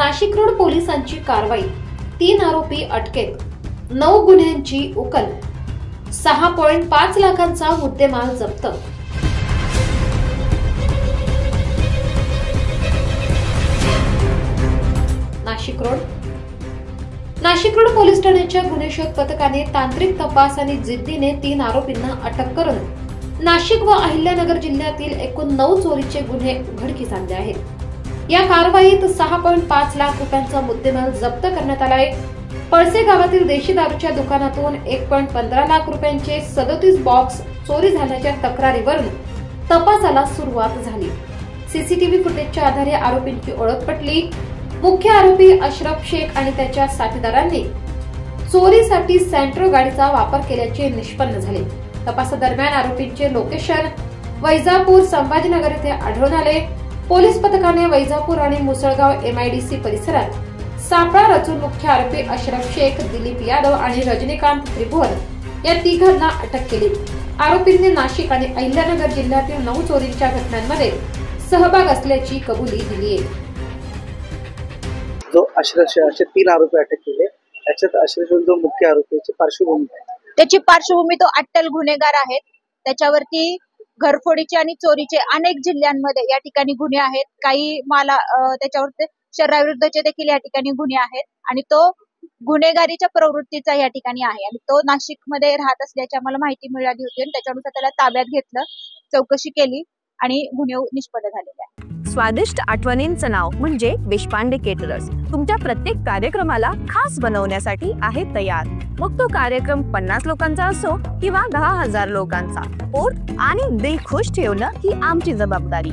Nashik road पोलिसांची कारवाई, 3 आरोपी अटकेत, 9 गुन्ह्यांची उकल, 6.5 लाखांचा मुद्देमाल जप्त। नाशिक रोड पोलीस ठाण्याच्या गुन्हे शोध पथकाने तांत्रिक तपास आणि जिद्दीने 3 आरोपींना अटक करून नाशिक व अहिल्यानगर जिल्ह्यातील एकूण 9 चोरीचे गुन्हे उघडकीस आणले आहेत। या कारवाईत 6.5 लाख रुपयांचा मुद्देमाल जप्त करण्यात आला आहे। पळसे गावातील देशी दारूच्या दुकानातून 1.15 लाख रुपयांचे 37 बॉक्स चोरी झाल्याच्या तक्रारीवरून तपासाला सुरुवात झाली। सीसीटीव्ही फुटेजच्या आधारे आरोपींची ओळख पटली। मुख्य आरोपी अशरफ शेख आणि त्याच्या साथीदारांनी चोरीसाठी सेंट्रो गाडीचा वापर केल्याचे निष्पन्न झाले। तपासादरम्यान आरोपींचे लोकेशन वैजापूर संभाजीनगर येथे आढळून आले। पोलीस पथकाने वैजापूर आणि मुसळगाव MIDC परिसरात सापळा रचून मुख्य आरोपी अशरफ शेख, दिलीप यादव आणि रजनीकांत त्रिभुवन या तिघांना अटक केली। आरोपींनी नाशिक आणि अहिल्यानगर जिल्ह्यातील 9 चोरीच्या घटनांमध्ये सहभाग असल्याची कबुली दिली आहे। जो अशरफ असे 3 आरोपी अटक केले, त्याच्यात अशरफ जो मुख्य आरोपीची पार्श्वभूमी आहे, त्याची पार्श्वभूमी तो अट्टल गुन्हेगार आहेत। त्याच्यावरती घरफोडीचे आणि चोरीचे अनेक जिल्ह्यांमध्ये या ठिकाणी गुन्हे आहेत। काही त्याच्यावर शरीराविरुद्धचे देखील या ठिकाणी गुन्हे आहेत आणि तो गुन्हेगारीच्या प्रवृत्तीचा या ठिकाणी आहे आणि तो नाशिकमध्ये राहत असल्याची आम्हाला माहिती मिळाली होती आणि त्याच्यानुसार त्याला ताब्यात घेतलं, चौकशी केली आणि गुन्हे निष्पन्न झालेले आहेत। स्वादिष्ट आठवणींचं नाव म्हणजे देशपांडे केटरर्स तुमच्या प्रत्येक कार्यक्रमाला खास बनवण्यासाठी आहे तयार। मग तो कार्यक्रम 50 लोकांचा असो किंवा 10,000 लोकांचा, पोट आणि दिल खुश ठेवणं ही आमची जबाबदारी।